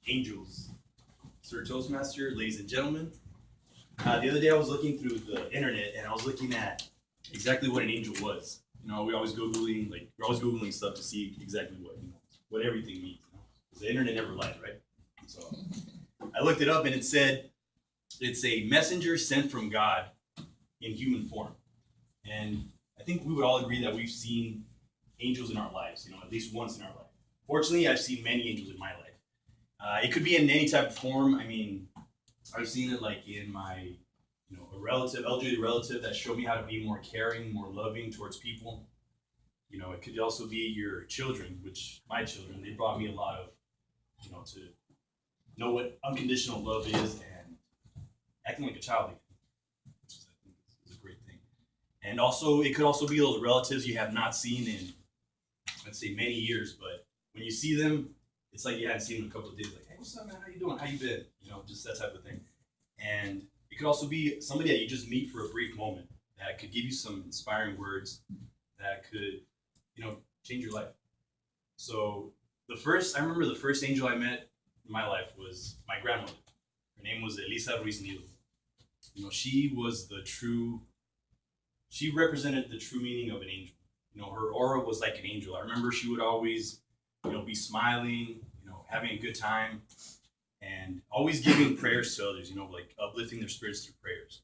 angels. Sir Toastmaster, ladies and gentlemen. The other day I was looking through the internet and I was looking at exactly what an angel was. You know, we're always googling stuff to see exactly what everything means. You know? 'Cause the internet never lies, right? So I looked it up and it said it's a messenger sent from God in human form. And I think we would all agree that we've seen angels in our lives, you know, at least once in our life. Fortunately, I've seen many angels in my life. It could be in any type of form. I mean, I've seen it like in my, a relative, elderly relative that showed me how to be more caring, more loving towards people. You know, it could also be your children, which my children, they brought me a lot of, to know what unconditional love is and acting like a child again, which is, I think is a great thing. And also, it could also be those relatives you have not seen in, let's say, many years, but when you see them, it's like you hadn't seen them in a couple of days. Like, hey, what's up, man? How you doing? How you been? You know, just that type of thing. And it could also be somebody that you just meet for a brief moment that could give you some inspiring words that could, change your life. So I remember the first angel I met in my life was my grandmother. Her name was Elisa Ruiz Nido. You know, she represented the true meaning of an angel. You know, her aura was like an angel. I remember she would always, be smiling, having a good time, and always giving prayers to others, like uplifting their spirits through prayers.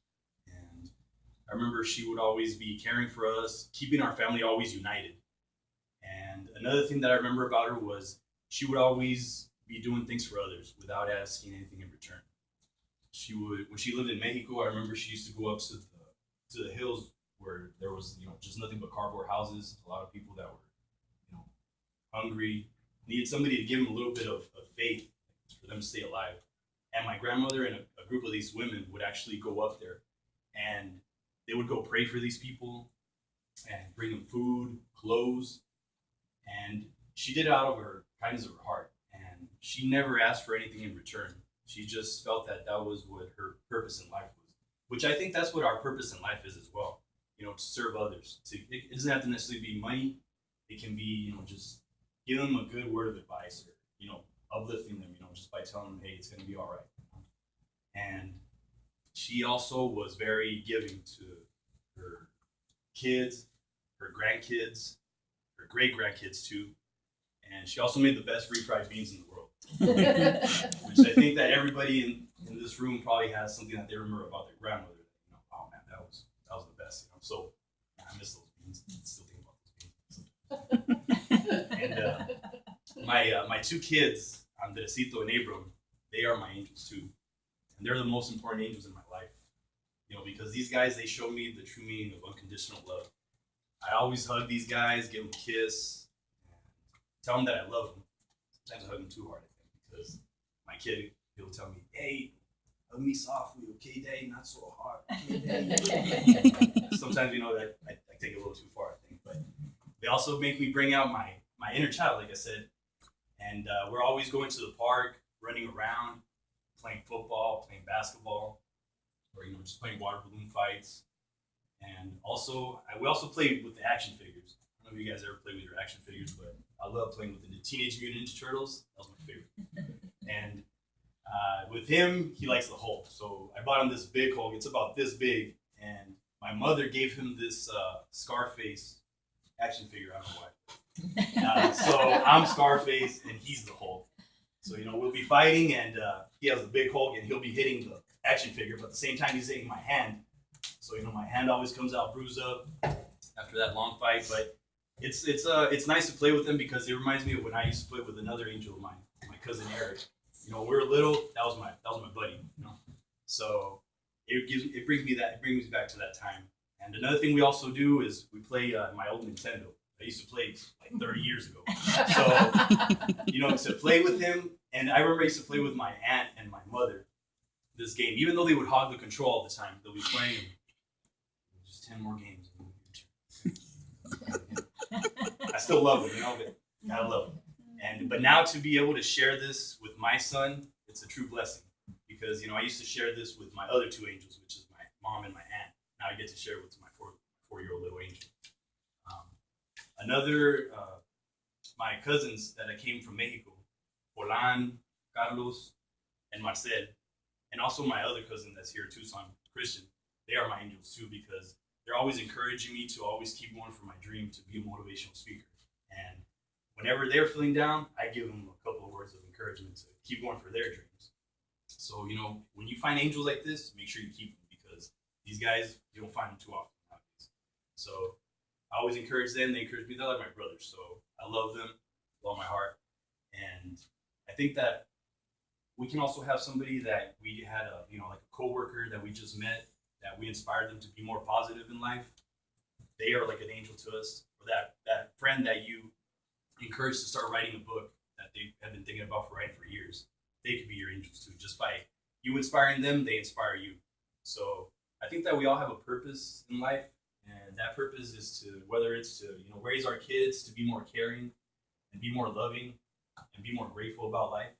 And I remember she would always be caring for us, keeping our family always united. And another thing that I remember about her was she would always be doing things for others without asking anything in return. When she lived in Mexico, I remember she used to go up to the hills where there was, just nothing but cardboard houses, a lot of people that were, hungry, needed somebody to give them a little bit of faith for them to stay alive. And my grandmother and a group of these women would actually go up there and they would go pray for these people and bring them food, clothes. And she did it out of her kindness of her heart. And she never asked for anything in return. She just felt that that was what her purpose in life was, which I think that's what our purpose in life is as well. To serve others. It doesn't have to necessarily be money. It can be, just give them a good word of advice or, uplifting them, just by telling them, hey, it's going to be all right. And she also was very giving to her kids, her grandkids, her great grandkids too. And she also made the best refried beans in the world, which I think that everybody in this room probably has something that they remember about their grandmother. Oh man, that was the best. So I miss those beans. I still think about those beans. And my two kids, Andresito and Abram, they are my angels too, and they're the most important angels in my life. Because these guys, they show me the true meaning of unconditional love. I always hug these guys, give them a kiss, and tell them that I love them. Sometimes I hug them too hard, I think, because my kid, he'll tell me, hey, hug me softly, okay, Daddy, not so hard, okay, Daddy. Sometimes, that I take it a little too far, I think, but they also make me bring out my inner child, like I said, and we're always going to the park, running around, playing football, playing basketball, or, just playing water balloon fights. And also, we also play with the action figures. I don't know if you guys ever play with your action figures, but I love playing with the Teenage Mutant Ninja Turtles. That was my favorite. And with him, he likes the Hulk. So I bought him this big Hulk. It's about this big. And my mother gave him this Scarface action figure. I don't know why. So I'm Scarface and he's the Hulk. So, we'll be fighting and he has the big Hulk and he'll be hitting the action figure. But at the same time, he's hitting my hand. So, my hand always comes out bruised up after that long fight. But it's nice to play with them because it reminds me of when I used to play with another angel of mine, my cousin Eric. When we were little, that was my buddy. So it brings me back to that time. And another thing we also do is we play my old Nintendo. I used to play like 30 years ago. So to play with him, and I remember I used to play with my aunt and my mother this game, even though they would hog the control all the time. They'll be playing just 10 more games. I still love them, but I love them. But now to be able to share this with my son, it's a true blessing because I used to share this with my other two angels, which is my mom and my aunt. Now I get to share it with my four-year-old little angel. Another my cousins that I came from Mexico, Polan, Carlos, and Marcel, and also my other cousin that's here too, so I'm Christian. They are my angels too because they're always encouraging me to always keep going for my dream to be a motivational speaker. And whenever they're feeling down, I give them a couple of words of encouragement to keep going for their dreams. So, when you find angels like this, make sure you keep them because these guys, you don't find them too often nowadays. So I always encourage them. They encourage me. They're like my brothers. So I love them with all my heart. And I think that we can also have somebody that we had like a coworker that we just met, that we inspired them to be more positive in life. They are like an angel to us. Or that friend that you encouraged to start writing a book that they have been thinking about for writing for years. They could be your angels too. Just by you inspiring them, they inspire you. So I think that we all have a purpose in life, and that purpose is to, whether it's to raise our kids to be more caring and be more loving and be more grateful about life.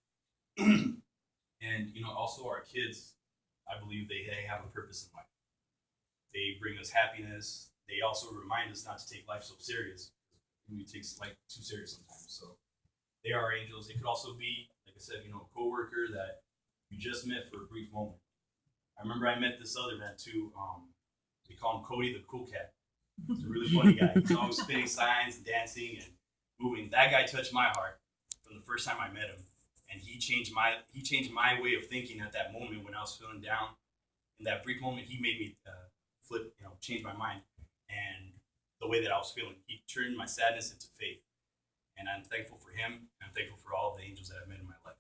And also our kids, I believe they have a purpose in life. They bring us happiness. They also remind us not to take life so serious. We take life too serious sometimes. So they are angels. They could also be, like I said, a coworker that you just met for a brief moment. I remember I met this other man too. They call him Cody the Cool Cat. He's a really funny guy. He's always spinning signs and dancing and moving. That guy touched my heart from the first time I met him, and he changed my way of thinking at that moment when I was feeling down. In that brief moment, he made me change my mind and the way that I was feeling. He turned my sadness into faith, and I'm thankful for him. And I'm thankful for all the angels that I've met in my life.